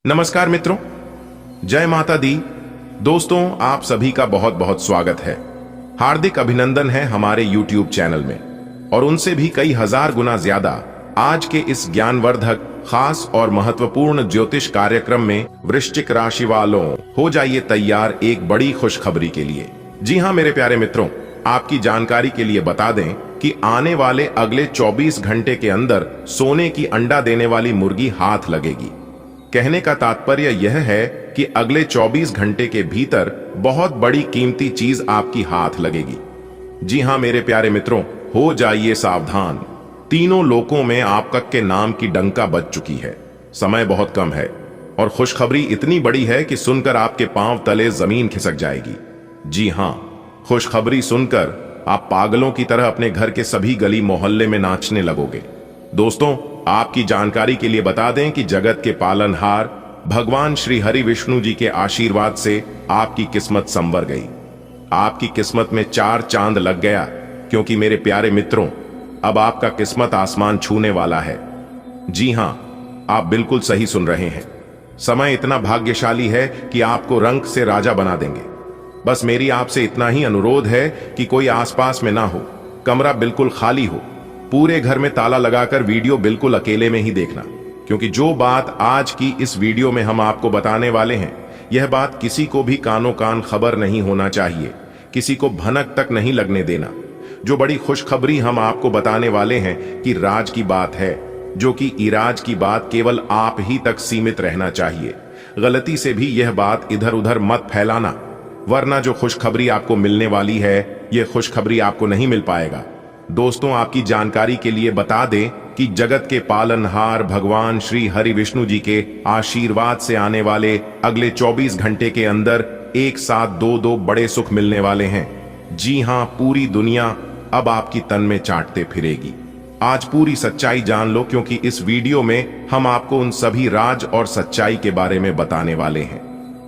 नमस्कार मित्रों, जय माता दी। दोस्तों, आप सभी का बहुत बहुत स्वागत है। हार्दिक अभिनंदन है हमारे YouTube चैनल में, और उनसे भी कई हजार गुना ज्यादा आज के इस ज्ञानवर्धक, खास और महत्वपूर्ण ज्योतिष कार्यक्रम में वृश्चिक राशि वालों, हो जाइए तैयार एक बड़ी खुशखबरी के लिए। जी हां मेरे प्यारे मित्रों, आपकी जानकारी के लिए बता दें कि आने वाले अगले 24 घंटे के अंदर सोने की अंडा देने वाली मुर्गी हाथ लगेगी। कहने का तात्पर्य यह है कि अगले 24 घंटे के भीतर बहुत बड़ी कीमती चीज आपकी हाथ लगेगी। जी हां मेरे प्यारे मित्रों, हो जाइए सावधान। तीनों लोकों में आपका के नाम की डंका बज चुकी है। समय बहुत कम है और खुशखबरी इतनी बड़ी है कि सुनकर आपके पांव तले जमीन खिसक जाएगी। जी हां, खुशखबरी सुनकर आप पागलों की तरह अपने घर के सभी गली मोहल्ले में नाचने लगोगे। दोस्तों, आपकी जानकारी के लिए बता दें कि जगत के पालनहार भगवान श्री हरि विष्णु जी के आशीर्वाद से आपकी किस्मत संवर गई। आपकी किस्मत में 4 चांद लग गया, क्योंकि मेरे प्यारे मित्रों, अब आपका किस्मत आसमान छूने वाला है। जी हां, आप बिल्कुल सही सुन रहे हैं। समय इतना भाग्यशाली है कि आपको रंक से राजा बना देंगे। बस मेरी आपसे इतना ही अनुरोध है कि कोई आसपास में ना हो, कमरा बिल्कुल खाली हो, पूरे घर में ताला लगाकर वीडियो बिल्कुल अकेले में ही देखना, क्योंकि जो बात आज की इस वीडियो में हम आपको बताने वाले हैं, यह बात किसी को भी कानो कान खबर नहीं होना चाहिए, किसी को भनक तक नहीं लगने देना। जो बड़ी खुशखबरी हम आपको बताने वाले हैं कि राज की बात है, जो कि इराज की बात केवल आप ही तक सीमित रहना चाहिए। गलती से भी यह बात इधर उधर मत फैलाना, वरना जो खुशखबरी आपको मिलने वाली है, यह खुशखबरी आपको नहीं मिल पाएगा। दोस्तों, आपकी जानकारी के लिए बता दें कि जगत के पालनहार भगवान श्री हरि विष्णु जी के आशीर्वाद से आने वाले अगले 24 घंटे के अंदर एक साथ दो बड़े सुख मिलने वाले हैं। जी हां, पूरी दुनिया अब आपकी तन में चाटते फिरेगी। आज पूरी सच्चाई जान लो, क्योंकि इस वीडियो में हम आपको उन सभी राज और सच्चाई के बारे में बताने वाले हैं।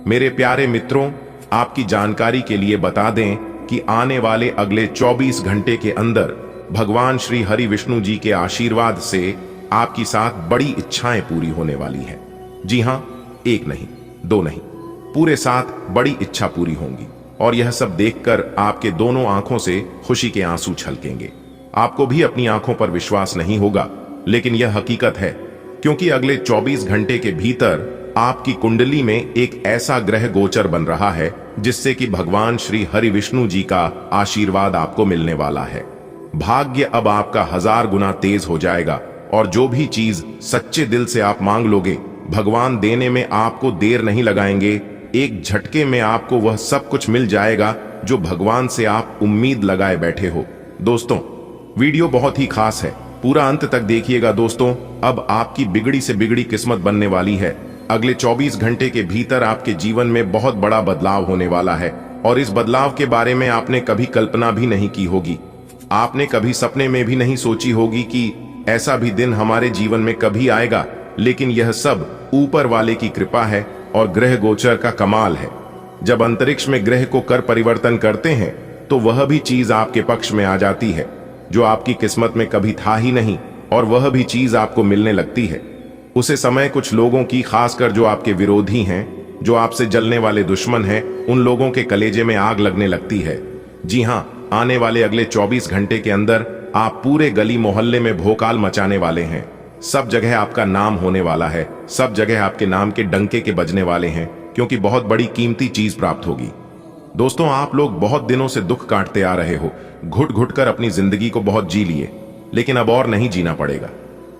मेरे प्यारे मित्रों, आपकी जानकारी के लिए बता दें कि आने वाले अगले 24 घंटे के अंदर भगवान श्री हरि विष्णु जी के आशीर्वाद से आपकी साथ बड़ी इच्छाएं पूरी होने वाली हैं। जी हां, एक नहीं, 2 नहीं, पूरे 7 बड़ी इच्छा पूरी होंगी, और यह सब देखकर आपके दोनों आंखों से खुशी के आंसू छलकेंगे। आपको भी अपनी आंखों पर विश्वास नहीं होगा, लेकिन यह हकीकत है, क्योंकि अगले 24 घंटे के भीतर आपकी कुंडली में एक ऐसा ग्रह गोचर बन रहा है जिससे कि भगवान श्री हरि विष्णु जी का आशीर्वाद आपको मिलने वाला है। भाग्य अब आपका 1000 गुना तेज हो जाएगा, और जो भी चीज सच्चे दिल से आप मांग लोगे, भगवान देने में आपको देर नहीं लगाएंगे। एक झटके में आपको वह सब कुछ मिल जाएगा जो भगवान से आप उम्मीद लगाए बैठे हो। दोस्तों, वीडियो बहुत ही खास है, पूरा अंत तक देखिएगा। दोस्तों, अब आपकी बिगड़ी से बिगड़ी किस्मत बनने वाली है। अगले 24 घंटे के भीतर आपके जीवन में बहुत बड़ा बदलाव होने वाला है, और इस बदलाव के बारे में आपने कभी कल्पना भी नहीं की होगी। आपने कभी सपने में भी नहीं सोची होगी कि ऐसा भी दिन हमारे जीवन में कभी आएगा, लेकिन यह सब ऊपर वाले की कृपा है और ग्रह गोचर का कमाल है। जब अंतरिक्ष में ग्रह को कर परिवर्तन करते हैं, तो वह भी चीज आपके पक्ष में आ जाती है जो आपकी किस्मत में कभी था ही नहीं, और वह भी चीज आपको मिलने लगती है। उसे समय कुछ लोगों की, खासकर जो आपके विरोधी हैं, जो आपसे जलने वाले दुश्मन हैं, उन लोगों के कलेजे में आग लगने लगती है। जी हां, आने वाले अगले 24 घंटे के अंदर आप पूरे गली मोहल्ले में भोकाल मचाने वाले हैं। सब जगह आपका नाम होने वाला है, सब जगह आपके नाम के डंके के बजने वाले हैं, क्योंकि बहुत बड़ी कीमती चीज प्राप्त होगी। दोस्तों, आप लोग बहुत दिनों से दुख काटते आ रहे हो, घुट घुट कर अपनी जिंदगी को बहुत जी लिए, लेकिन अब और नहीं जीना पड़ेगा,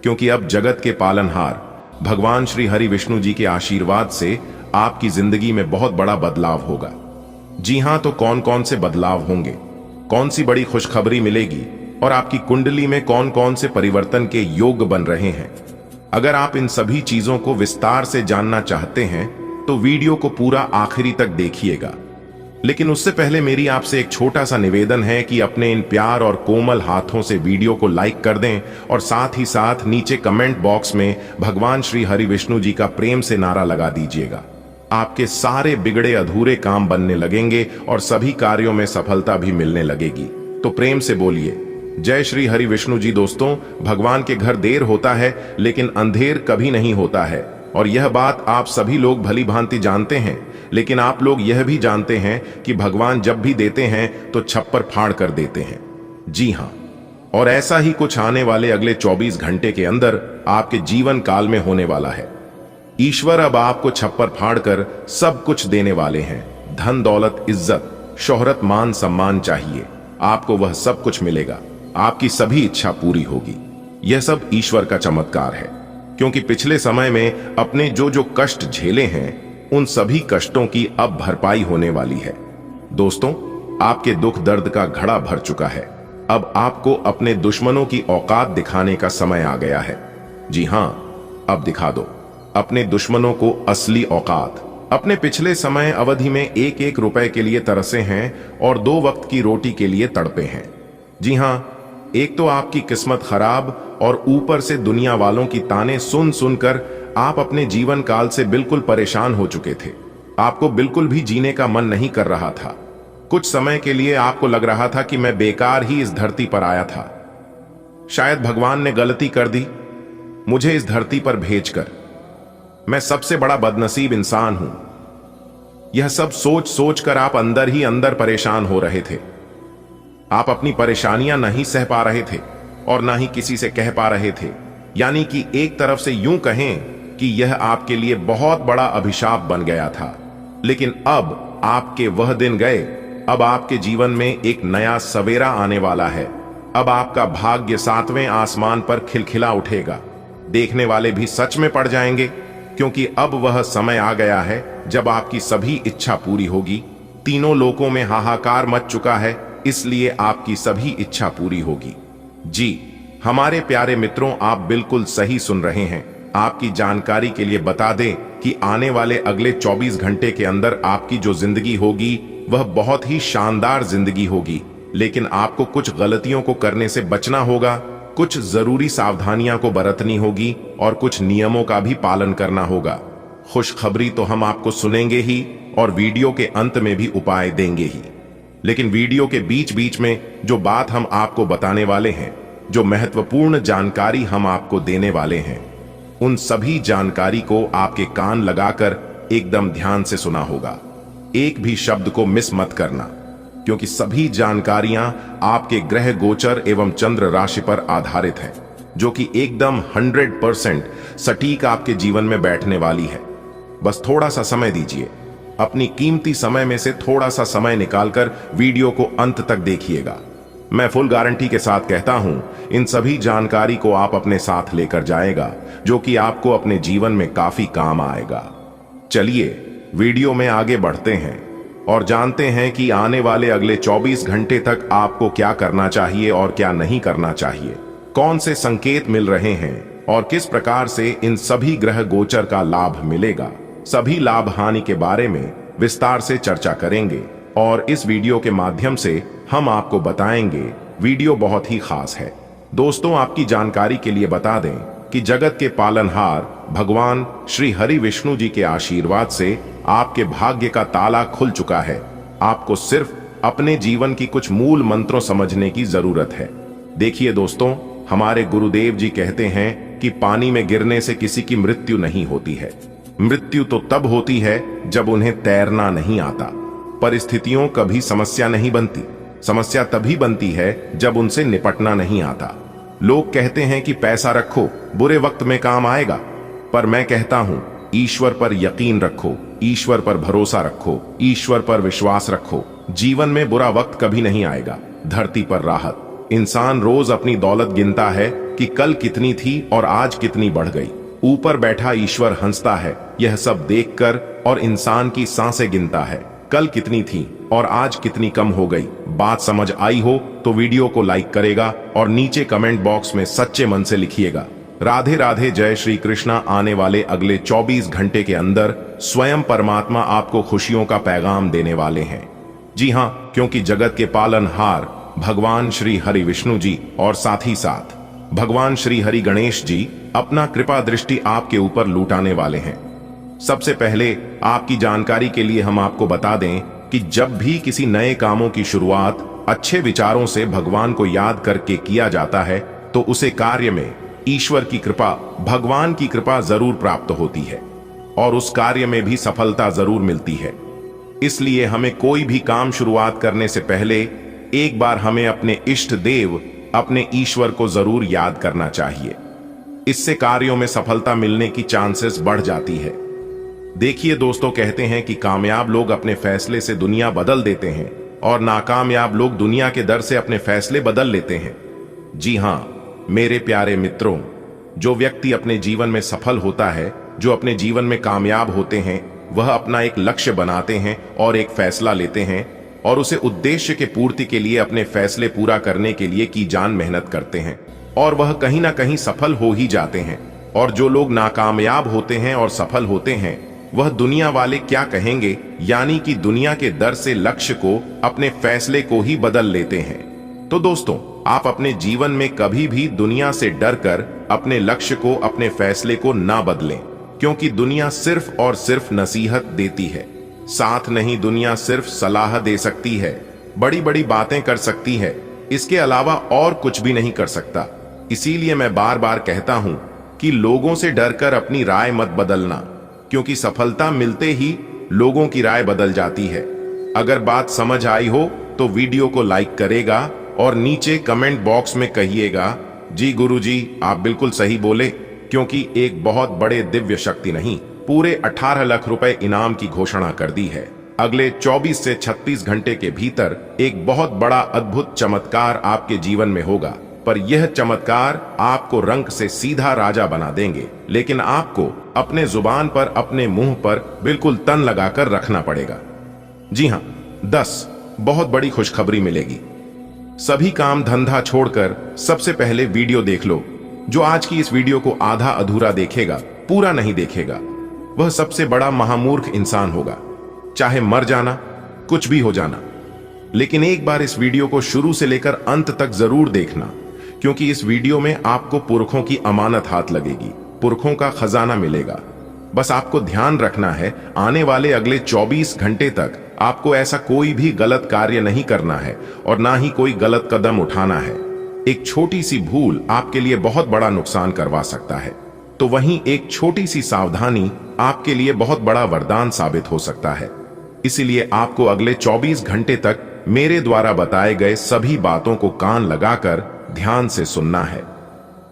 क्योंकि अब जगत के पालनहार भगवान श्री हरि विष्णु जी के आशीर्वाद से आपकी जिंदगी में बहुत बड़ा बदलाव होगा। जी हां, तो कौन कौन से बदलाव होंगे, कौन सी बड़ी खुशखबरी मिलेगी, और आपकी कुंडली में कौन कौन से परिवर्तन के योग बन रहे हैं। अगर आप इन सभी चीजों को विस्तार से जानना चाहते हैं, तो वीडियो को पूरा आखिरी तक देखिएगा। लेकिन उससे पहले मेरी आपसे एक छोटा सा निवेदन है कि अपने इन प्यार और कोमल हाथों से वीडियो को लाइक कर दें, और साथ ही साथ नीचे कमेंट बॉक्स में भगवान श्री हरि विष्णु जी का प्रेम से नारा लगा दीजिएगा। आपके सारे बिगड़े अधूरे काम बनने लगेंगे और सभी कार्यों में सफलता भी मिलने लगेगी। तो प्रेम से बोलिए, जय श्री हरि विष्णु जी। दोस्तों, भगवान के घर देर होता है, लेकिन अंधेर कभी नहीं होता है। और यह बात आप सभी लोग भली भांति जानते हैं, लेकिन आप लोग यह भी जानते हैं कि भगवान जब भी देते हैं तो छप्पर फाड़ कर देते हैं। जी हां, और ऐसा ही कुछ आने वाले अगले 24 घंटे के अंदर आपके जीवन काल में होने वाला है। ईश्वर अब आपको छप्पर फाड़ कर सब कुछ देने वाले हैं। धन दौलत इज्जत शोहरत मान सम्मान चाहिए, आपको वह सब कुछ मिलेगा। आपकी सभी इच्छा पूरी होगी। यह सब ईश्वर का चमत्कार है, क्योंकि पिछले समय में अपने जो जो कष्ट झेले हैं उन सभी कष्टों की अब भरपाई होने वाली है। दोस्तों, आपके दुख दर्द का घड़ा भर चुका है। अब आपको अपने दुश्मनों की औकात दिखाने का समय आ गया है। जी हां, अब दिखा दो अपने दुश्मनों को असली औकात। अपने पिछले समय अवधि में एक एक रुपए के लिए तरसे हैं और 2 वक्त की रोटी के लिए तड़पे हैं। जी हां, एक तो आपकी किस्मत खराब और ऊपर से दुनिया वालों की ताने सुन सुनकर आप अपने जीवन काल से बिल्कुल परेशान हो चुके थे। आपको बिल्कुल भी जीने का मन नहीं कर रहा था। कुछ समय के लिए आपको लग रहा था कि मैं बेकार ही इस धरती पर आया था। शायद भगवान ने गलती कर दी मुझे इस धरती पर भेजकर। मैं सबसे बड़ा बदनसीब इंसान हूं। यह सब सोच सोच कर आप अंदर ही अंदर परेशान हो रहे थे। आप अपनी परेशानियां नहीं सह पा रहे थे और ना ही किसी से कह पा रहे थे। यानी कि एक तरफ से यूं कहें कि यह आपके लिए बहुत बड़ा अभिशाप बन गया था। लेकिन अब आपके वह दिन गए। अब आपके जीवन में एक नया सवेरा आने वाला है। अब आपका भाग्य 7वें आसमान पर खिलखिला उठेगा। देखने वाले भी सच में पड़ जाएंगे, क्योंकि अब वह समय आ गया है जब आपकी सभी इच्छा पूरी होगी। तीनों लोकों में हाहाकार मच चुका है, इसलिए आपकी सभी इच्छा पूरी होगी। जी हमारे प्यारे मित्रों, आप बिल्कुल सही सुन रहे हैं। आपकी जानकारी के लिए बता दें कि आने वाले अगले 24 घंटे के अंदर आपकी जो जिंदगी होगी वह बहुत ही शानदार जिंदगी होगी। लेकिन आपको कुछ गलतियों को करने से बचना होगा, कुछ जरूरी सावधानियां को बरतनी होगी और कुछ नियमों का भी पालन करना होगा। खुशखबरी तो हम आपको सुनेंगे ही और वीडियो के अंत में भी उपाय देंगे ही। लेकिन वीडियो के बीच बीच में जो बात हम आपको बताने वाले हैं, जो महत्वपूर्ण जानकारी हम आपको देने वाले हैं, उन सभी जानकारी को आपके कान लगाकर एकदम ध्यान से सुना होगा। एक भी शब्द को मिस मत करना, क्योंकि सभी जानकारियां आपके ग्रह गोचर एवं चंद्र राशि पर आधारित है, जो कि एकदम 100% सटीक आपके जीवन में बैठने वाली है। बस थोड़ा सा समय दीजिए, अपनी कीमती समय में से थोड़ा सा समय निकालकर वीडियो को अंत तक देखिएगा। मैं फुल गारंटी के साथ कहता हूं, इन सभी जानकारी को आप अपने साथ लेकर जाएगा, जो कि आपको अपने जीवन में काफी काम आएगा। चलिए वीडियो में आगे बढ़ते हैं और जानते हैं कि आने वाले अगले 24 घंटे तक आपको क्या करना चाहिए और क्या नहीं करना चाहिए, कौन से संकेत मिल रहे हैं और किस प्रकार से इन सभी ग्रह गोचर का लाभ मिलेगा। सभी लाभ हानि के बारे में विस्तार से चर्चा करेंगे और इस वीडियो के माध्यम से हम आपको बताएंगे। वीडियो बहुत ही खास है। दोस्तों, आपकी जानकारी के लिए बता दें कि जगत के पालनहार भगवान श्री हरि विष्णु जी के आशीर्वाद से आपके भाग्य का ताला खुल चुका है। आपको सिर्फ अपने जीवन की कुछ मूल मंत्रों समझने की जरूरत है। देखिए दोस्तों, हमारे गुरुदेव जी कहते हैं कि पानी में गिरने से किसी की मृत्यु नहीं होती है। मृत्यु तो तब होती है जब उन्हें तैरना नहीं आता। परिस्थितियों कभी समस्या नहीं बनती, समस्या तभी बनती है जब उनसे निपटना नहीं आता। लोग कहते हैं कि पैसा रखो, बुरे वक्त में काम आएगा, पर मैं कहता हूं ईश्वर पर यकीन रखो, ईश्वर पर भरोसा रखो, ईश्वर पर विश्वास रखो। जीवन में बुरा वक्त कभी नहीं आएगा। धरती पर राहत। इंसान रोज अपनी दौलत गिनता है कि कल कितनी थी और आज कितनी बढ़ गई। ऊपर बैठा ईश्वर हंसता है यह सब देखकर और इंसान की सांसें गिनता है, कल कितनी थी और आज कितनी कम हो गई। बात समझ आई हो तो वीडियो को लाइक करेगा और नीचे कमेंट बॉक्स में सच्चे मन से लिखिएगा राधे राधे, जय श्री कृष्णा। आने वाले अगले 24 घंटे के अंदर स्वयं परमात्मा आपको खुशियों का पैगाम देने वाले हैं। जी हां, क्योंकि जगत के पालनहार भगवान श्री हरि विष्णु जी और साथ ही साथ भगवान श्री हरि गणेश जी अपना कृपा दृष्टि आपके ऊपर लूटाने वाले हैं। सबसे पहले आपकी जानकारी के लिए हम आपको बता दें कि जब भी किसी नए कामों की शुरुआत अच्छे विचारों से भगवान को याद करके किया जाता है तो उसे कार्य में ईश्वर की कृपा, भगवान की कृपा जरूर प्राप्त होती है और उस कार्य में भी सफलता जरूर मिलती है। इसलिए हमें कोई भी काम शुरुआत करने से पहले एक बार हमें अपने इष्ट देव, अपने ईश्वर को जरूर याद करना चाहिए। इससे कार्यों में सफलता मिलने की चांसेस बढ़ जाती है। देखिए दोस्तों, कहते हैं कि कामयाब लोग अपने फैसले से दुनिया बदल देते हैं और नाकामयाब लोग दुनिया के डर से अपने फैसले बदल लेते हैं। जी हां मेरे प्यारे मित्रों, जो व्यक्ति अपने जीवन में सफल होता है, जो अपने जीवन में कामयाब होते हैं, वह अपना एक लक्ष्य बनाते हैं और एक फैसला लेते हैं और उसे उद्देश्य के पूर्ति के लिए, अपने फैसले पूरा करने के लिए की जान मेहनत करते हैं और वह कहीं ना कहीं सफल हो ही जाते हैं। और जो लोग नाकामयाब होते हैं और सफल होते हैं, वह दुनिया वाले क्या कहेंगे, यानी कि दुनिया के डर से लक्ष्य को, अपने फैसले को ही बदल लेते हैं। तो दोस्तों, आप अपने जीवन में कभी भी दुनिया से डरकर अपने लक्ष्य को, अपने फैसले को ना बदलें, क्योंकि दुनिया सिर्फ और सिर्फ नसीहत देती है, साथ नहीं दुनिया सिर्फ सलाह दे सकती है, बड़ी बड़ी बातें कर सकती है, इसके अलावा और कुछ भी नहीं कर सकता। इसीलिए मैं बार बार कहता हूं कि लोगों से डरकर अपनी राय मत बदलना, क्योंकि सफलता मिलते ही लोगों की राय बदल जाती है। अगर बात समझ आई हो तो वीडियो को लाइक करेगा और नीचे कमेंट बॉक्स में कहिएगा, जी गुरुजी आप बिल्कुल सही बोले, क्योंकि एक बहुत बड़े दिव्य शक्ति नहीं, पूरे 18 लाख रुपए इनाम की घोषणा कर दी है। अगले 24 से 36 घंटे के भीतर एक बहुत बड़ा अद्भुत चमत्कार आपके जीवन में होगा, पर यह चमत्कार आपको रंक से सीधा राजा बना देंगे, लेकिन आपको अपने जुबान पर, अपने मुंह पर बिल्कुल तन लगाकर रखना पड़ेगा। जी हां, 10 बहुत बड़ी खुशखबरी मिलेगी। सभी काम धंधा छोड़कर सबसे पहले वीडियो देख लो। जो आज की इस वीडियो को आधा अधूरा देखेगा, पूरा नहीं देखेगा, वह सबसे बड़ा महामूर्ख इंसान होगा। चाहे मर जाना, कुछ भी हो जाना, लेकिन एक बार इस वीडियो को शुरू से लेकर अंत तक जरूर देखना, क्योंकि इस वीडियो में आपको पुरखों की अमानत हाथ लगेगी, पुरखों का खजाना मिलेगा। बस आपको ध्यान रखना है, आने वाले अगले 24 घंटे तक आपको ऐसा कोई भी गलत कार्य नहीं करना है और ना ही कोई गलत कदम उठाना है। एक छोटी सी भूल आपके लिए बहुत बड़ा नुकसान करवा सकता है, तो वहीं एक छोटी सी सावधानी आपके लिए बहुत बड़ा वरदान साबित हो सकता है। इसीलिए आपको अगले 24 घंटे तक मेरे द्वारा बताए गए सभी बातों को कान लगाकर ध्यान से सुनना है।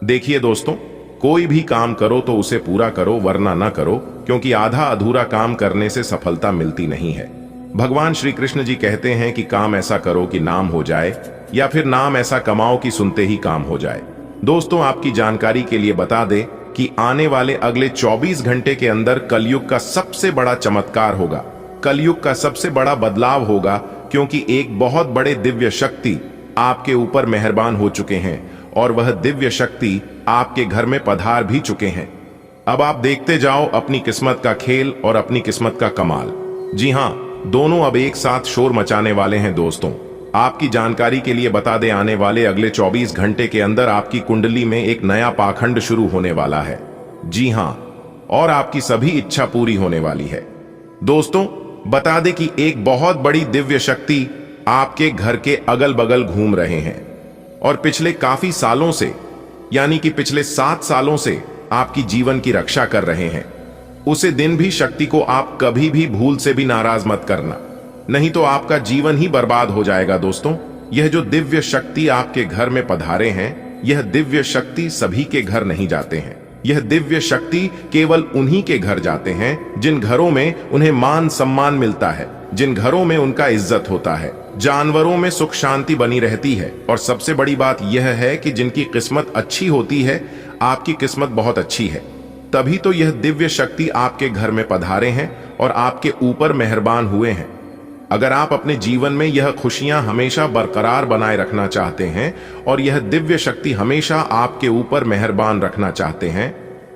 देखिए दोस्तों, कोई भी काम करो तो उसे पूरा करो, वरना ना करो, क्योंकि आधा अधूरा काम करने से सफलता मिलती नहीं है। भगवान श्री कृष्ण जी कहते हैं कि काम ऐसा करो कि नाम हो जाए, या फिर नाम ऐसा कमाओ कि सुनते ही काम हो जाए। दोस्तों, आपकी जानकारी के लिए बता दें कि आने वाले अगले 24 घंटे के अंदर कलयुग का सबसे बड़ा चमत्कार होगा, कलयुग का सबसे बड़ा बदलाव होगा, क्योंकि एक बहुत बड़े दिव्य शक्ति आपके ऊपर मेहरबान हो चुके हैं और वह दिव्य शक्ति आपके घर में पधार भी चुके हैं। अब आप देखते जाओ अपनी किस्मत का खेल और अपनी किस्मत का कमाल। जी हां, दोनों अब एक साथ शोर मचाने वाले हैं। दोस्तों, आपकी जानकारी के लिए बता दें, आने वाले अगले 24 घंटे के अंदर आपकी कुंडली में एक नया पाखंड शुरू होने वाला है। जी हां, और आपकी सभी इच्छा पूरी होने वाली है। दोस्तों, बता दें कि एक बहुत बड़ी दिव्य शक्ति आपके घर के अगल बगल घूम रहे हैं और पिछले काफी सालों से, यानी कि पिछले 7 सालों से आपकी जीवन की रक्षा कर रहे हैं। उसे दिन भी शक्ति को आप कभी भी भूल से भी नाराज मत करना, नहीं तो आपका जीवन ही बर्बाद हो जाएगा। दोस्तों, यह जो दिव्य शक्ति आपके घर में पधारे हैं, यह दिव्य शक्ति सभी के घर नहीं जाते हैं। यह दिव्य शक्ति केवल उन्हीं के घर जाते हैं जिन घरों में उन्हें मान सम्मान मिलता है, जिन घरों में उनका इज्जत होता है, जानवरों में सुख शांति बनी रहती है, और सबसे बड़ी बात यह है कि जिनकी किस्मत अच्छी होती है, आपकी किस्मत बहुत अच्छी है, तभी तो यह दिव्य शक्ति आपके घर में पधारे हैं और आपके ऊपर मेहरबान हुए हैं। अगर आप अपने जीवन में यह खुशियां हमेशा बरकरार बनाए रखना चाहते हैं और यह दिव्य शक्ति हमेशा आपके ऊपर मेहरबान रखना चाहते हैं,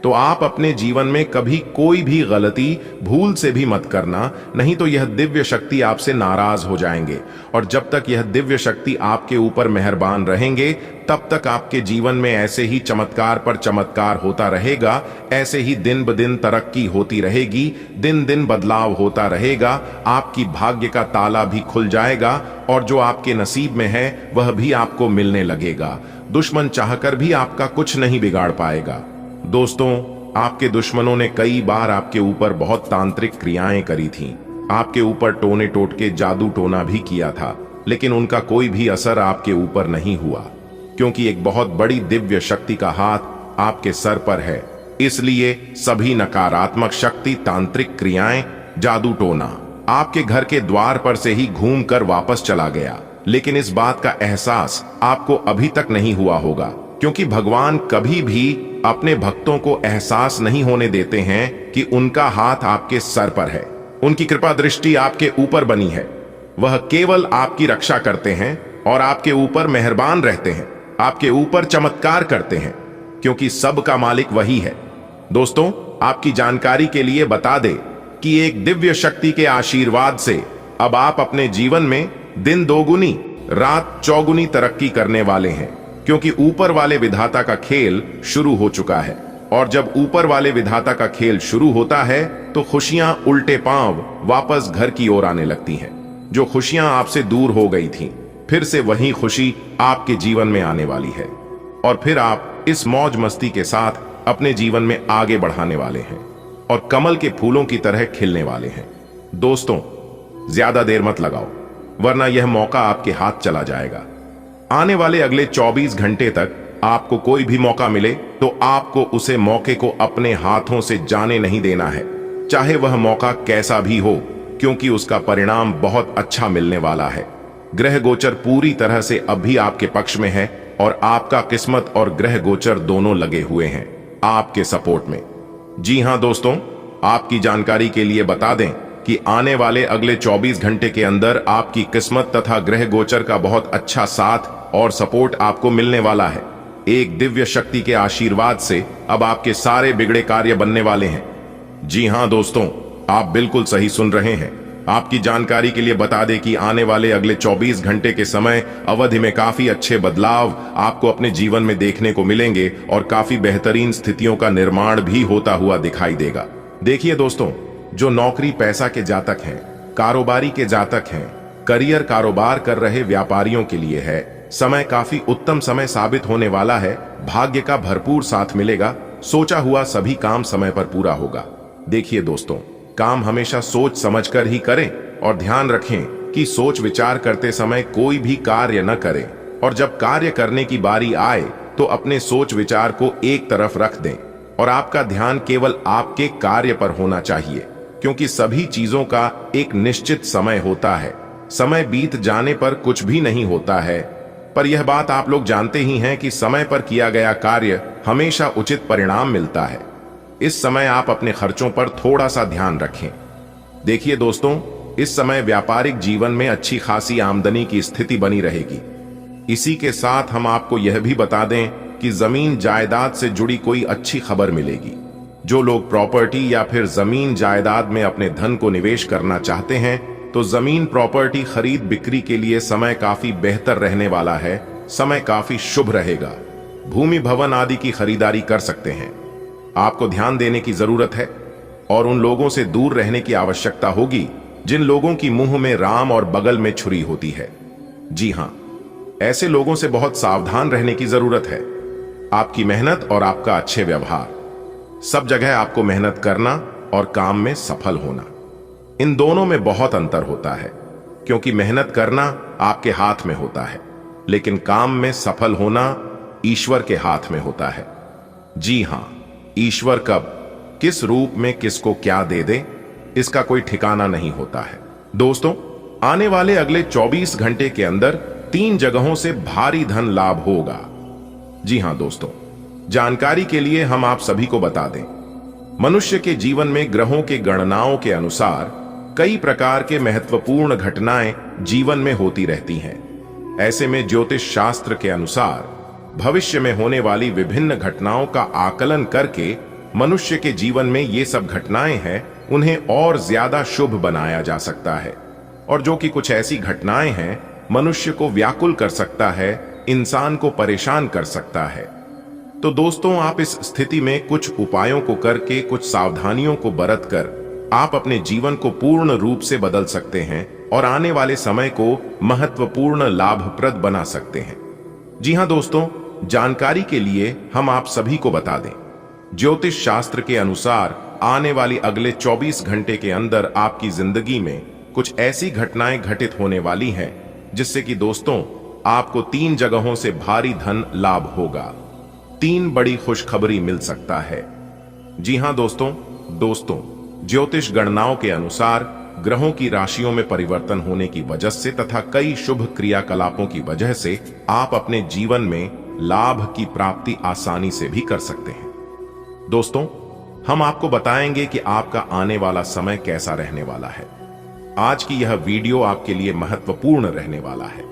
तो आप अपने जीवन में कभी कोई भी गलती भूल से भी मत करना, नहीं तो यह दिव्य शक्ति आपसे नाराज हो जाएंगे। और जब तक यह दिव्य शक्ति आपके ऊपर मेहरबान रहेंगे, तब तक आपके जीवन में ऐसे ही चमत्कार पर चमत्कार होता रहेगा, ऐसे ही दिन ब दिन तरक्की होती रहेगी, दिन दिन बदलाव होता रहेगा, आपकी भाग्य का ताला भी खुल जाएगा और जो आपके नसीब में है वह भी आपको मिलने लगेगा। दुश्मन चाहकर भी आपका कुछ नहीं बिगाड़ पाएगा। दोस्तों, आपके दुश्मनों ने कई बार आपके ऊपर बहुत तांत्रिक क्रियाएं करी थीं, आपके ऊपर टोने टोटके जादू टोना भी किया था, लेकिन उनका कोई भी असर आपके ऊपर नहीं हुआ, क्योंकि एक बहुत बड़ी दिव्य शक्ति का हाथ आपके सर पर है। इसलिए सभी नकारात्मक शक्ति, तांत्रिक क्रियाएं, जादू टोना आपके घर के द्वार पर से ही घूमकर वापस चला गया। लेकिन इस बात का एहसास आपको अभी तक नहीं हुआ होगा, क्योंकि भगवान कभी भी अपने भक्तों को एहसास नहीं होने देते हैं कि उनका हाथ आपके सर पर है। उनकी कृपा दृष्टि आपके ऊपर बनी है। वह केवल आपकी रक्षा करते हैं और आपके ऊपर मेहरबान रहते हैं, आपके ऊपर चमत्कार करते हैं, क्योंकि सबका मालिक वही है। दोस्तों, आपकी जानकारी के लिए बता दे कि एक दिव्य शक्ति के आशीर्वाद से अब आप अपने जीवन में दिन दोगुनी रात चौगुनी तरक्की करने वाले हैं, क्योंकि ऊपर वाले विधाता का खेल शुरू हो चुका है। और जब ऊपर वाले विधाता का खेल शुरू होता है तो खुशियां उल्टे पांव वापस घर की ओर आने लगती हैं। जो खुशियां आपसे दूर हो गई थीं, फिर से वही खुशी आपके जीवन में आने वाली है और फिर आप इस मौज मस्ती के साथ अपने जीवन में आगे बढ़ाने वाले हैं और कमल के फूलों की तरह खिलने वाले हैं। दोस्तों, ज्यादा देर मत लगाओ, वरना यह मौका आपके हाथ चला जाएगा। आने वाले अगले 24 घंटे तक आपको कोई भी मौका मिले तो आपको उसे मौके को अपने हाथों से जाने नहीं देना है, चाहे वह मौका कैसा भी हो, क्योंकि उसका परिणाम बहुत अच्छा मिलने वाला है। ग्रह गोचर पूरी तरह से अब भी आपके पक्ष में है और आपका किस्मत और ग्रह गोचर दोनों लगे हुए हैं आपके सपोर्ट में। जी हां दोस्तों, आपकी जानकारी के लिए बता दें कि आने वाले अगले 24 घंटे के अंदर आपकी किस्मत तथा ग्रह गोचर का बहुत अच्छा साथ और सपोर्ट आपको मिलने वाला है। एक दिव्य शक्ति के आशीर्वाद से अब आपके सारे बिगड़े कार्य बनने वाले हैं। जी हां दोस्तों, आप बिल्कुल सही सुन रहे हैं। आपकी जानकारी के लिए बता दें कि आने वाले अगले 24 घंटे के समय अवधि में काफी अच्छे बदलाव आपको अपने जीवन में देखने को मिलेंगे और काफी बेहतरीन स्थितियों का निर्माण भी होता हुआ दिखाई देगा। देखिए दोस्तों, जो नौकरी पैसा के जातक हैं, कारोबारी के जातक हैं, करियर कारोबार कर रहे व्यापारियों के लिए है समय काफी उत्तम समय साबित होने वाला है। भाग्य का भरपूर साथ मिलेगा, सोचा हुआ सभी काम समय पर पूरा होगा। देखिए दोस्तों, काम हमेशा सोच समझकर ही करें और ध्यान रखें कि सोच विचार करते समय कोई भी कार्य न करें, और जब कार्य करने की बारी आए तो अपने सोच विचार को एक तरफ रख दें और आपका ध्यान केवल आपके कार्य पर होना चाहिए, क्योंकि सभी चीजों का एक निश्चित समय होता है। समय बीत जाने पर कुछ भी नहीं होता है, पर यह बात आप लोग जानते ही हैं कि समय पर किया गया कार्य हमेशा उचित परिणाम मिलता है। इस समय आप अपने खर्चों पर थोड़ा सा ध्यान रखें। देखिए दोस्तों, इस समय व्यापारिक जीवन में अच्छी खासी आमदनी की स्थिति बनी रहेगी। इसी के साथ हम आपको यह भी बता दें कि जमीन जायदाद से जुड़ी कोई अच्छी खबर मिलेगी। जो लोग प्रॉपर्टी या फिर जमीन जायदाद में अपने धन को निवेश करना चाहते हैं, तो जमीन प्रॉपर्टी खरीद बिक्री के लिए समय काफी बेहतर रहने वाला है। समय काफी शुभ रहेगा। भूमि भवन आदि की खरीदारी कर सकते हैं। आपको ध्यान देने की जरूरत है और उन लोगों से दूर रहने की आवश्यकता होगी जिन लोगों की मुंह में राम और बगल में छुरी होती है। जी हां, ऐसे लोगों से बहुत सावधान रहने की जरूरत है। आपकी मेहनत और आपका अच्छे व्यवहार, सब जगह आपको मेहनत करना और काम में सफल होना, इन दोनों में बहुत अंतर होता है, क्योंकि मेहनत करना आपके हाथ में होता है, लेकिन काम में सफल होना ईश्वर के हाथ में होता है। जी हां, ईश्वर कब किस रूप में किसको क्या दे दे, इसका कोई ठिकाना नहीं होता है। दोस्तों, आने वाले अगले 24 घंटे के अंदर 3 जगहों से भारी धन लाभ होगा। जी हां दोस्तों, जानकारी के लिए हम आप सभी को बता दें, मनुष्य के जीवन में ग्रहों के गणनाओं के अनुसार कई प्रकार के महत्वपूर्ण घटनाएं जीवन में होती रहती हैं। ऐसे में ज्योतिष शास्त्र के अनुसार भविष्य में होने वाली विभिन्न घटनाओं का आकलन करके मनुष्य के जीवन में ये सब घटनाएं हैं उन्हें और ज्यादा शुभ बनाया जा सकता है, और जो कि कुछ ऐसी घटनाएं हैं मनुष्य को व्याकुल कर सकता है, इंसान को परेशान कर सकता है। तो दोस्तों, आप इस स्थिति में कुछ उपायों को करके, कुछ सावधानियों को बरत कर आप अपने जीवन को पूर्ण रूप से बदल सकते हैं और आने वाले समय को महत्वपूर्ण लाभप्रद बना सकते हैं। जी हां दोस्तों, जानकारी के लिए हम आप सभी को बता दें, ज्योतिष शास्त्र के अनुसार आने वाली अगले 24 घंटे के अंदर आपकी जिंदगी में कुछ ऐसी घटनाएं घटित होने वाली हैं जिससे कि दोस्तों आपको 3 जगहों से भारी धन लाभ होगा, 3 बड़ी खुशखबरी मिल सकता है। जी हां दोस्तों, ज्योतिष गणनाओं के अनुसार ग्रहों की राशियों में परिवर्तन होने की वजह से तथा कई शुभ क्रियाकलापों की वजह से आप अपने जीवन में लाभ की प्राप्ति आसानी से भी कर सकते हैं। दोस्तों, हम आपको बताएंगे कि आपका आने वाला समय कैसा रहने वाला है। आज की यह वीडियो आपके लिए महत्वपूर्ण रहने वाला है,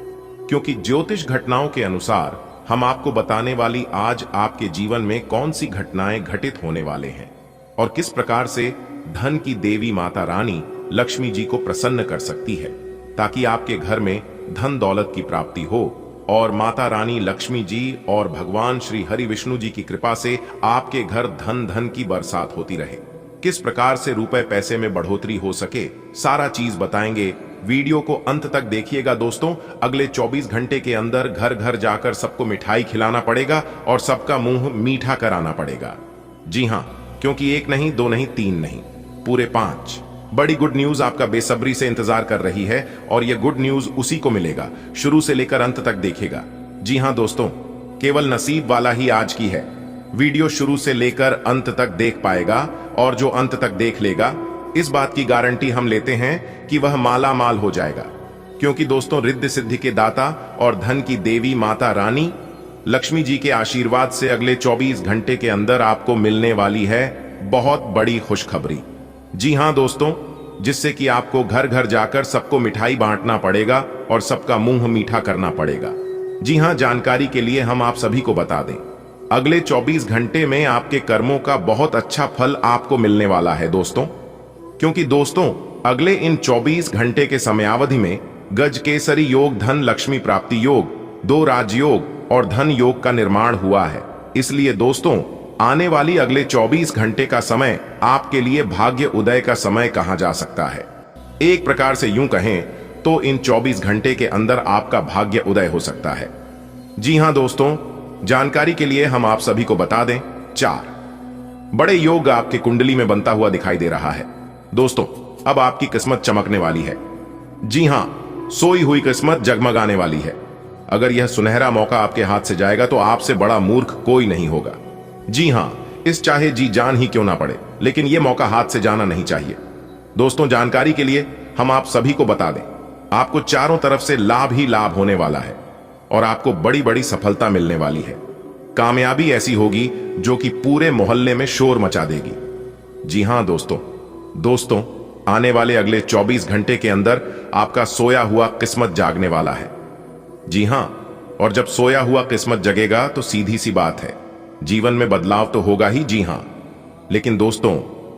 क्योंकि ज्योतिष घटनाओं के अनुसार हम आपको बताने वाली आज आपके जीवन में कौन सी घटनाएं घटित होने वाले हैं और किस प्रकार से धन की देवी माता रानी लक्ष्मी जी को प्रसन्न कर सकती है, ताकि आपके घर में धन दौलत की प्राप्ति हो और माता रानी लक्ष्मी जी और भगवान श्री हरि विष्णु जी की कृपा से आपके घर धन की बरसात होती रहे। किस प्रकार से रुपए पैसे में बढ़ोतरी हो सके, सारा चीज बताएंगे। वीडियो को अंत तक देखिएगा दोस्तों। अगले 24 घंटे के अंदर घर घर जाकर सबको मिठाई खिलाना पड़ेगा और सबका मुंह मीठा कराना पड़ेगा। जी हां, क्योंकि 1 नहीं, 2 नहीं, 3 नहीं, पूरे 5 बड़ी गुड न्यूज आपका बेसब्री से इंतजार कर रही है और यह गुड न्यूज उसी को मिलेगा, शुरू से लेकर अंत तक देखिएगा। जी हां दोस्तों, केवल नसीब वाला ही आज की है वीडियो शुरू से लेकर अंत तक देख पाएगा, और जो अंत तक देख लेगा इस बात की गारंटी हम लेते हैं कि वह माला माल हो जाएगा। क्योंकि दोस्तों, रिद्धि सिद्धि के दाता और धन की देवी माता रानी लक्ष्मी जी के आशीर्वाद से अगले 24 घंटे के अंदर आपको मिलने वाली है बहुत बड़ी खुशखबरी। जी हां दोस्तों, जिससे कि आपको घर घर जाकर सबको मिठाई बांटना पड़ेगा और सबका मुंह मीठा करना पड़ेगा। जी हां, जानकारी के लिए हम आप सभी को बता दें, अगले 24 घंटे में आपके कर्मों का बहुत अच्छा फल आपको मिलने वाला है दोस्तों। क्योंकि दोस्तों, अगले इन 24 घंटे के समयावधि में गजकेसरी योग, धन लक्ष्मी प्राप्ति योग, 2 राजयोग और धन योग का निर्माण हुआ है। इसलिए दोस्तों, आने वाली अगले 24 घंटे का समय आपके लिए भाग्य उदय का समय कहा जा सकता है। एक प्रकार से यूं कहें तो इन 24 घंटे के अंदर आपका भाग्य उदय हो सकता है। जी हां दोस्तों, जानकारी के लिए हम आप सभी को बता दें, 4 बड़े योग आपके कुंडली में बनता हुआ दिखाई दे रहा है। दोस्तों, अब आपकी किस्मत चमकने वाली है। जी हां, सोई हुई किस्मत जगमगाने वाली है। अगर यह सुनहरा मौका आपके हाथ से जाएगा तो आपसे बड़ा मूर्ख कोई नहीं होगा। जी हां, इस चाहे जी जान ही क्यों ना पड़े, लेकिन यह मौका हाथ से जाना नहीं चाहिए। दोस्तों, जानकारी के लिए हम आप सभी को बता दें, आपको चारों तरफ से लाभ ही लाभ होने वाला है और आपको बड़ी बड़ी सफलता मिलने वाली है। कामयाबी ऐसी होगी जो कि पूरे मोहल्ले में शोर मचा देगी। जी हां दोस्तों, आने वाले अगले 24 घंटे के अंदर आपका सोया हुआ किस्मत जागने वाला है। जी हां, और जब सोया हुआ किस्मत जगेगा तो सीधी सी बात है, जीवन में बदलाव तो होगा ही। जी हां, लेकिन दोस्तों,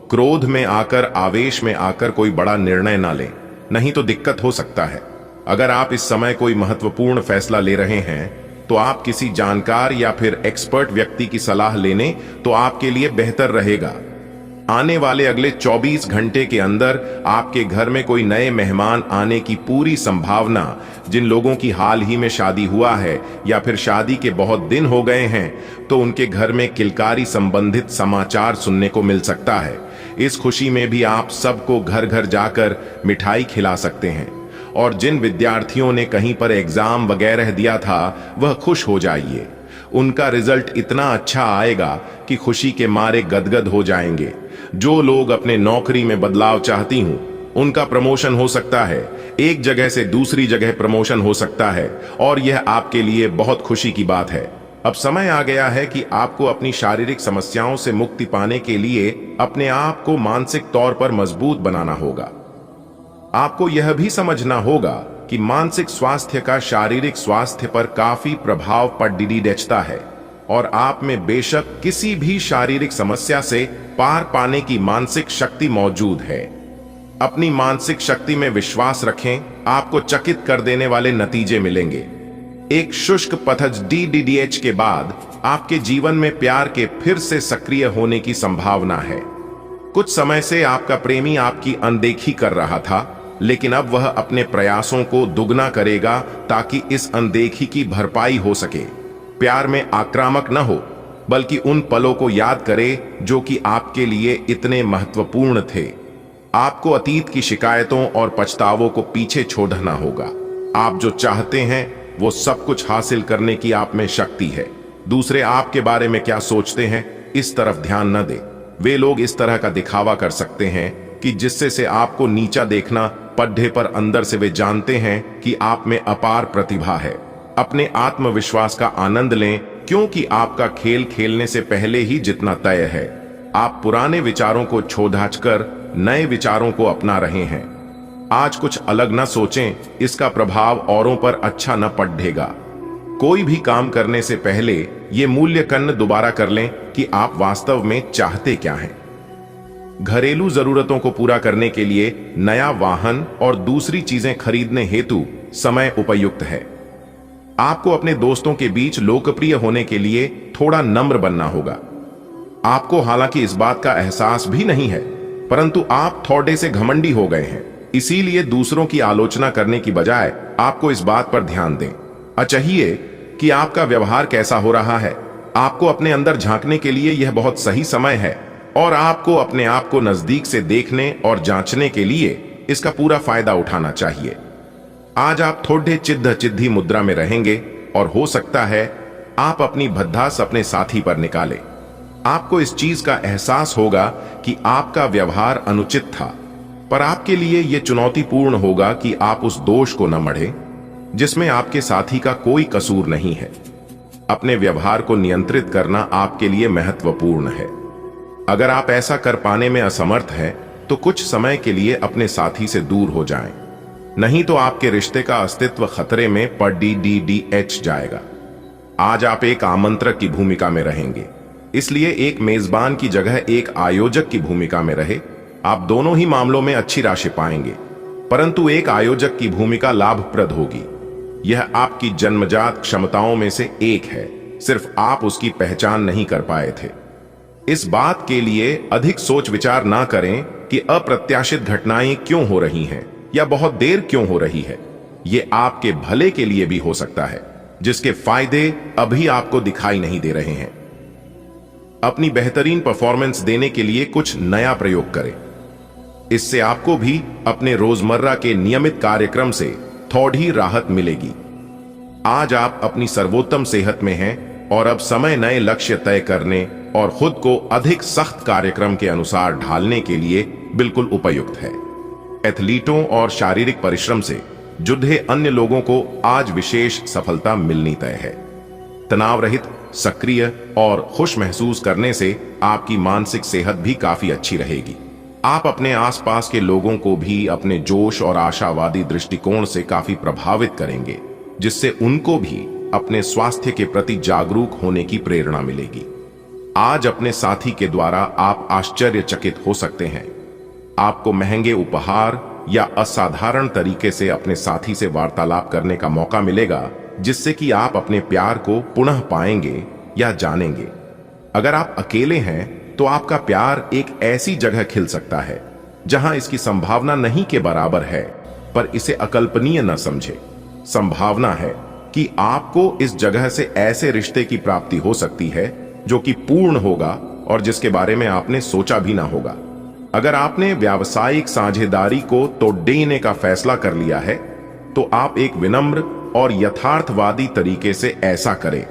क्रोध में आकर, आवेश में आकर कोई बड़ा निर्णय ना लें, नहीं तो दिक्कत हो सकता है। अगर आप इस समय कोई महत्वपूर्ण फैसला ले रहे हैं तो आप किसी जानकार या फिर एक्सपर्ट व्यक्ति की सलाह लेने तो आपके लिए बेहतर रहेगा। आने वाले अगले 24 घंटे के अंदर आपके घर में कोई नए मेहमान आने की पूरी संभावना, जिन लोगों की हाल ही में शादी हुआ है या फिर शादी के बहुत दिन हो गए हैं तो उनके घर में किलकारी संबंधित समाचार सुनने को मिल सकता है। इस खुशी में भी आप सबको घर घर जाकर मिठाई खिला सकते हैं। और जिन विद्यार्थियों ने कहीं पर एग्जाम वगैरह दिया था वह खुश हो जाइए, उनका रिजल्ट इतना अच्छा आएगा कि खुशी के मारे गदगद हो जाएंगे। जो लोग अपने नौकरी में बदलाव चाहती हूं उनका प्रमोशन हो सकता है, एक जगह से दूसरी जगह प्रमोशन हो सकता है और यह आपके लिए बहुत खुशी की बात है। अब समय आ गया है कि आपको अपनी शारीरिक समस्याओं से मुक्ति पाने के लिए अपने आप को मानसिक तौर पर मजबूत बनाना होगा। आपको यह भी समझना होगा कि मानसिक स्वास्थ्य का शारीरिक स्वास्थ्य पर काफी प्रभाव पड़ता है। और आप में बेशक किसी भी शारीरिक समस्या से पार पाने की मानसिक शक्ति मौजूद है। अपनी मानसिक शक्ति में विश्वास रखें, आपको चकित कर देने वाले नतीजे मिलेंगे। एक शुष्क पथज DDDH के बाद आपके जीवन में प्यार के फिर से सक्रिय होने की संभावना है। कुछ समय से आपका प्रेमी आपकी अनदेखी कर रहा था, लेकिन अब वह अपने प्रयासों को दुगना करेगा ताकि इस अनदेखी की भरपाई हो सके। प्यार में आक्रामक न हो, बल्कि उन पलों को याद करे जो कि आपके लिए इतने महत्वपूर्ण थे। आपको अतीत की शिकायतों और पछतावों को पीछे छोड़ना होगा। आप जो चाहते हैं वो सब कुछ हासिल करने की आप में शक्ति है। दूसरे आपके बारे में क्या सोचते हैं, इस तरफ ध्यान न दें। वे लोग इस तरह का दिखावा कर सकते हैं कि जिससे से आपको नीचा देखना पड्ढे, पर अंदर से वे जानते हैं कि आप में अपार प्रतिभा है। अपने आत्मविश्वास का आनंद लें, क्योंकि आपका खेल खेलने से पहले ही जितना तय है। आप पुराने विचारों को छोड़-कर नए विचारों को अपना रहे हैं। आज कुछ अलग न सोचें, इसका प्रभाव औरों पर अच्छा न पड़ेगा। कोई भी काम करने से पहले ये मूल्यांकन दोबारा कर लें कि आप वास्तव में चाहते क्या हैं। घरेलू जरूरतों को पूरा करने के लिए नया वाहन और दूसरी चीजें खरीदने हेतु समय उपयुक्त है। आपको अपने दोस्तों के बीच लोकप्रिय होने के लिए थोड़ा नम्र बनना होगा। आपको हालांकि इस बात का एहसास भी नहीं है, परंतु आप थोड़े से घमंडी हो गए हैं। इसीलिए दूसरों की आलोचना करने की बजाय आपको इस बात पर ध्यान दें चाहिए कि आपका व्यवहार कैसा हो रहा है। आपको अपने अंदर झांकने के लिए यह बहुत सही समय है, और आपको अपने आप को नजदीक से देखने और जांचने के लिए इसका पूरा फायदा उठाना चाहिए। आज आप थोड़े चिद्ध मुद्रा में रहेंगे और हो सकता है आप अपनी भद्दास अपने साथी पर निकालें। आपको इस चीज का एहसास होगा कि आपका व्यवहार अनुचित था, पर आपके लिए यह चुनौतीपूर्ण होगा कि आप उस दोष को न मढ़ें जिसमें आपके साथी का कोई कसूर नहीं है। अपने व्यवहार को नियंत्रित करना आपके लिए महत्वपूर्ण है। अगर आप ऐसा कर पाने में असमर्थ हैं, तो कुछ समय के लिए अपने साथी से दूर हो जाएं, नहीं तो आपके रिश्ते का अस्तित्व खतरे में पड़ DDDH जाएगा। आज आप एक आमंत्रक की भूमिका में रहेंगे, इसलिए एक मेजबान की जगह एक आयोजक की भूमिका में रहे। आप दोनों ही मामलों में अच्छी राशि पाएंगे, परंतु एक आयोजक की भूमिका लाभप्रद होगी। यह आपकी जन्मजात क्षमताओं में से एक है, सिर्फ आप उसकी पहचान नहीं कर पाए थे। इस बात के लिए अधिक सोच विचार ना करें कि अप्रत्याशित घटनाएं क्यों हो रही हैं या बहुत देर क्यों हो रही है। यह आपके भले के लिए भी हो सकता है, जिसके फायदे अभी आपको दिखाई नहीं दे रहे हैं। अपनी बेहतरीन परफॉर्मेंस देने के लिए कुछ नया प्रयोग करें। इससे आपको भी अपने रोजमर्रा के नियमित कार्यक्रम से थोड़ी राहत मिलेगी। आज आप अपनी सर्वोत्तम सेहत में हैं और अब समय नए लक्ष्य तय करने और खुद को अधिक सख्त कार्यक्रम के अनुसार ढालने के लिए बिल्कुल उपयुक्त है। एथलीटों और शारीरिक परिश्रम से जुड़े अन्य लोगों को आज विशेष सफलता मिलनी तय है। तनाव रहित, सक्रिय और खुश महसूस करने से आपकी मानसिक सेहत भी काफी अच्छी रहेगी। आप अपने आसपास के लोगों को भी अपने जोश और आशावादी दृष्टिकोण से काफी प्रभावित करेंगे, जिससे उनको भी अपने स्वास्थ्य के प्रति जागरूक होने की प्रेरणा मिलेगी। आज अपने साथी के द्वारा आप आश्चर्यचकित हो सकते हैं। आपको महंगे उपहार या असाधारण तरीके से अपने साथी से वार्तालाप करने का मौका मिलेगा, जिससे कि आप अपने प्यार को पुनः पाएंगे या जानेंगे। अगर आप अकेले हैं तो आपका प्यार एक ऐसी जगह खिल सकता है जहां इसकी संभावना नहीं के बराबर है, पर इसे अकल्पनीय न समझे। संभावना है कि आपको इस जगह से ऐसे रिश्ते की प्राप्ति हो सकती है जो कि पूर्ण होगा और जिसके बारे में आपने सोचा भी ना होगा। अगर आपने व्यावसायिक साझेदारी को तोड़ने का फैसला कर लिया है, तो आप एक विनम्र और यथार्थवादी तरीके से ऐसा करें।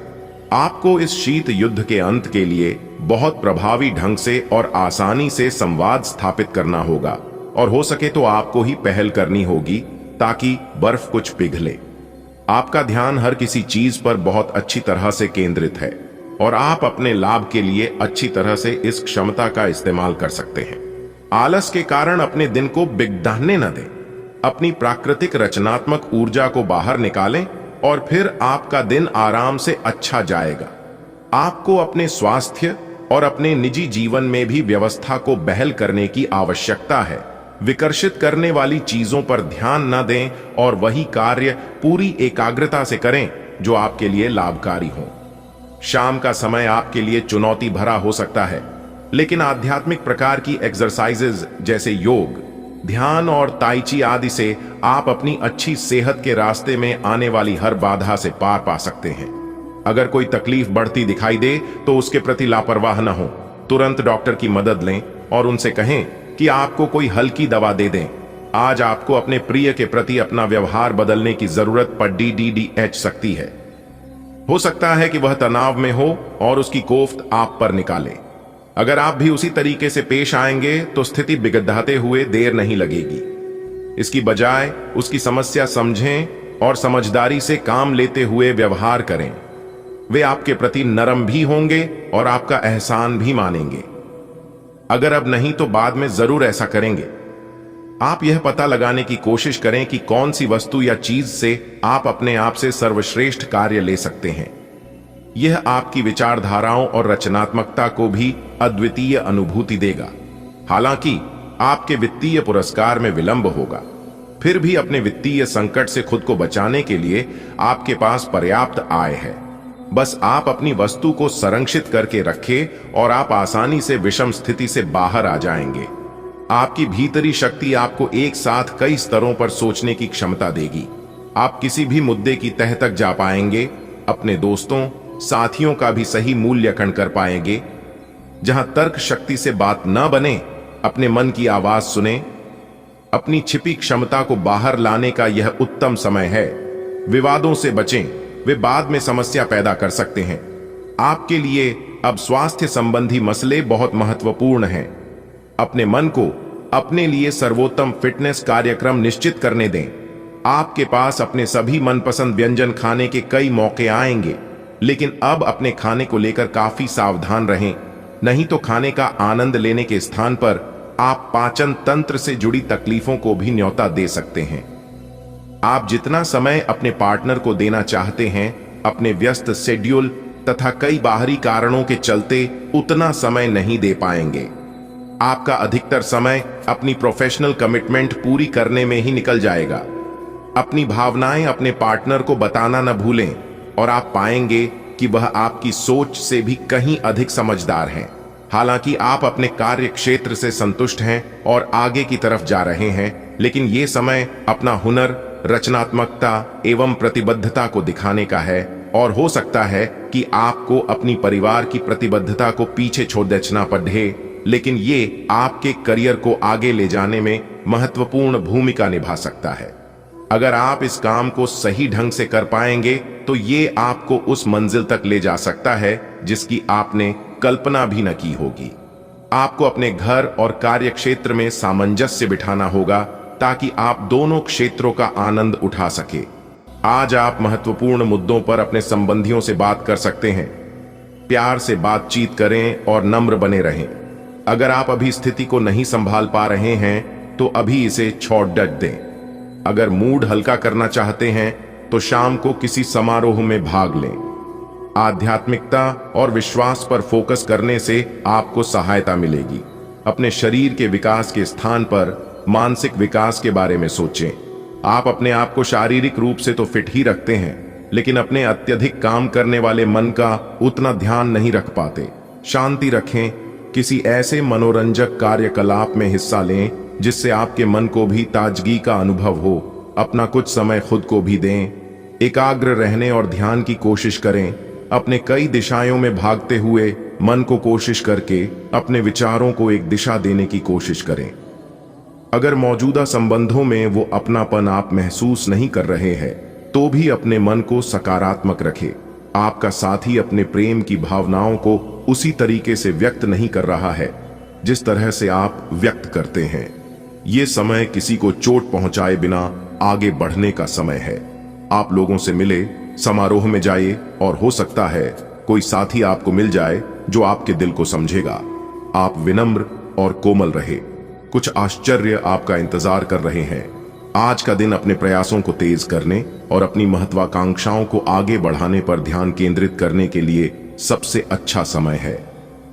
आपको इस शीत युद्ध के अंत के लिए बहुत प्रभावी ढंग से और आसानी से संवाद स्थापित करना होगा, और हो सके तो आपको ही पहल करनी होगी ताकि बर्फ कुछ पिघले। आपका ध्यान हर किसी चीज पर बहुत अच्छी तरह से केंद्रित है और आप अपने लाभ के लिए अच्छी तरह से इस क्षमता का इस्तेमाल कर सकते हैं। आलस के कारण अपने दिन को बिगड़ने न दें। अपनी प्राकृतिक रचनात्मक ऊर्जा को बाहर निकालें और फिर आपका दिन आराम से अच्छा जाएगा। आपको अपने स्वास्थ्य और अपने निजी जीवन में भी व्यवस्था को बहाल करने की आवश्यकता है। विकर्षित करने वाली चीजों पर ध्यान न दें और वही कार्य पूरी एकाग्रता से करें जो आपके लिए लाभकारी हो। शाम का समय आपके लिए चुनौती भरा हो सकता है, लेकिन आध्यात्मिक प्रकार की एक्सरसाइजेज जैसे योग, ध्यान और ताई ची आदि से आप अपनी अच्छी सेहत के रास्ते में आने वाली हर बाधा से पार पा सकते हैं। अगर कोई तकलीफ बढ़ती दिखाई दे तो उसके प्रति लापरवाह न हो। तुरंत डॉक्टर की मदद लें और उनसे कहें कि आपको कोई हल्की दवा दे दें। आज आपको अपने प्रिय के प्रति अपना व्यवहार बदलने की जरूरत पड़ सकती है। हो सकता है कि वह तनाव में हो और उसकी कोफ्त आप पर निकाले। अगर आप भी उसी तरीके से पेश आएंगे तो स्थिति बिगड़ाते हुए देर नहीं लगेगी। इसकी बजाय उसकी समस्या समझें और समझदारी से काम लेते हुए व्यवहार करें। वे आपके प्रति नरम भी होंगे और आपका एहसान भी मानेंगे। अगर अब नहीं तो बाद में जरूर ऐसा करेंगे। आप यह पता लगाने की कोशिश करें कि कौन सी वस्तु या चीज से आप अपने आप से सर्वश्रेष्ठ कार्य ले सकते हैं। यह आपकी विचारधाराओं और रचनात्मकता को भी अद्वितीय अनुभूति देगा। हालांकि आपके वित्तीय पुरस्कार में विलंब होगा, फिर भी अपने वित्तीय संकट से खुद को बचाने के लिए आपके पास पर्याप्त आय है। बस आप अपनी वस्तु को संरक्षित करके रखें और आप आसानी से विषम स्थिति से बाहर आ जाएंगे। आपकी भीतरी शक्ति आपको एक साथ कई स्तरों पर सोचने की क्षमता देगी। आप किसी भी मुद्दे की तह तक जा पाएंगे, अपने दोस्तों साथियों का भी सही मूल्यांकन कर पाएंगे। जहां तर्क शक्ति से बात न बने, अपने मन की आवाज सुने। अपनी छिपी क्षमता को बाहर लाने का यह उत्तम समय है। विवादों से बचें, वे बाद में समस्या पैदा कर सकते हैं। आपके लिए अब स्वास्थ्य संबंधी मसले बहुत महत्वपूर्ण हैं। अपने मन को अपने लिए सर्वोत्तम फिटनेस कार्यक्रम निश्चित करने दें। आपके पास अपने सभी मनपसंद व्यंजन खाने के कई मौके आएंगे, लेकिन अब अपने खाने को लेकर काफी सावधान रहें, नहीं तो खाने का आनंद लेने के स्थान पर आप पाचन तंत्र से जुड़ी तकलीफों को भी न्योता दे सकते हैं। आप जितना समय अपने पार्टनर को देना चाहते हैं, अपने व्यस्त शेड्यूल तथा कई बाहरी कारणों के चलते उतना समय नहीं दे पाएंगे। आपका अधिकतर समय अपनी प्रोफेशनल कमिटमेंट पूरी करने में ही निकल जाएगा। अपनी भावनाएं अपने पार्टनर को बताना न भूलें और आप पाएंगे कि वह आपकी सोच से भी कहीं अधिक समझदार हैं। हालांकि आप अपने कार्य क्षेत्र से संतुष्ट हैं और आगे की तरफ जा रहे हैं, लेकिन ये समय अपना हुनर, रचनात्मकता एवं प्रतिबद्धता को दिखाने का है और हो सकता है कि आपको अपनी परिवार की प्रतिबद्धता को पीछे छोड़ देना पड़े, लेकिन ये आपके करियर को आगे ले जाने में महत्वपूर्ण भूमिका निभा सकता है। अगर आप इस काम को सही ढंग से कर पाएंगे तो ये आपको उस मंजिल तक ले जा सकता है जिसकी आपने कल्पना भी न की होगी। आपको अपने घर और कार्य क्षेत्र में सामंजस्य बिठाना होगा ताकि आप दोनों क्षेत्रों का आनंद उठा सके। आज आप महत्वपूर्ण मुद्दों पर अपने संबंधियों से बात कर सकते हैं। प्यार से बातचीत करें और नम्र बने रहें। अगर आप अभी स्थिति को नहीं संभाल पा रहे हैं तो अभी इसे छोड़ दें। अगर मूड हल्का करना चाहते हैं तो शाम को किसी समारोह में भाग लें। आध्यात्मिकता और विश्वास पर फोकस करने से आपको सहायता मिलेगी। अपने शरीर के विकास के स्थान पर मानसिक विकास के बारे में सोचें। आप अपने आप को शारीरिक रूप से तो फिट ही रखते हैं, लेकिन अपने अत्यधिक काम करने वाले मन का उतना ध्यान नहीं रख पाते। शांति रखें, किसी ऐसे मनोरंजक कार्यकलाप में हिस्सा लें जिससे आपके मन को भी ताजगी का अनुभव हो। अपना कुछ समय खुद को भी दें। एकाग्र रहने और ध्यान की कोशिश करें। अपने कई दिशाओं में भागते हुए मन को कोशिश करके अपने विचारों को एक दिशा देने की कोशिश करें। अगर मौजूदा संबंधों में वो अपनापन आप महसूस नहीं कर रहे हैं तो भी अपने मन को सकारात्मक रखें। आपका साथी अपने प्रेम की भावनाओं को उसी तरीके से व्यक्त नहीं कर रहा है जिस तरह से आप व्यक्त करते हैं। ये समय किसी को चोट पहुंचाए बिना आगे बढ़ने का समय है। आप लोगों से मिले, समारोह में जाइए और हो सकता है कोई साथी आपको मिल जाए जो आपके दिल को समझेगा। आप विनम्र और कोमल रहे। कुछ आश्चर्य आपका इंतजार कर रहे हैं। आज का दिन अपने प्रयासों को तेज करने और अपनी महत्वाकांक्षाओं को आगे बढ़ाने पर ध्यान केंद्रित करने के लिए सबसे अच्छा समय है।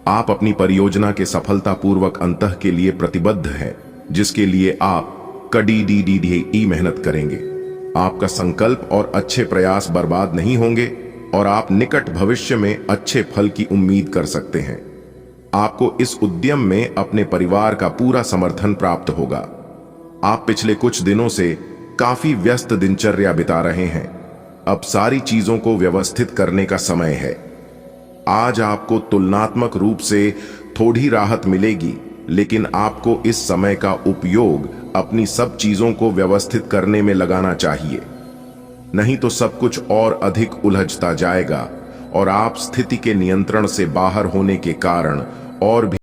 आप अपनी परियोजना के सफलतापूर्वक अंत के लिए प्रतिबद्ध हैं, जिसके लिए आप कड़ी मेहनत करेंगे। आपका संकल्प और अच्छे प्रयास बर्बाद नहीं होंगे और आप निकट भविष्य में अच्छे फल की उम्मीद कर सकते हैं। आपको इस उद्यम में अपने परिवार का पूरा समर्थन प्राप्त होगा। आप पिछले कुछ दिनों से काफी व्यस्त दिनचर्या बिता रहे हैं। अब सारी चीजों को व्यवस्थित करने का समय है। आज आपको तुलनात्मक रूप से थोड़ी राहत मिलेगी, लेकिन आपको इस समय का उपयोग अपनी सब चीजों को व्यवस्थित करने में लगाना चाहिए, नहीं तो सब कुछ और अधिक उलझता जाएगा और आप स्थिति के नियंत्रण से बाहर होने के कारण और भी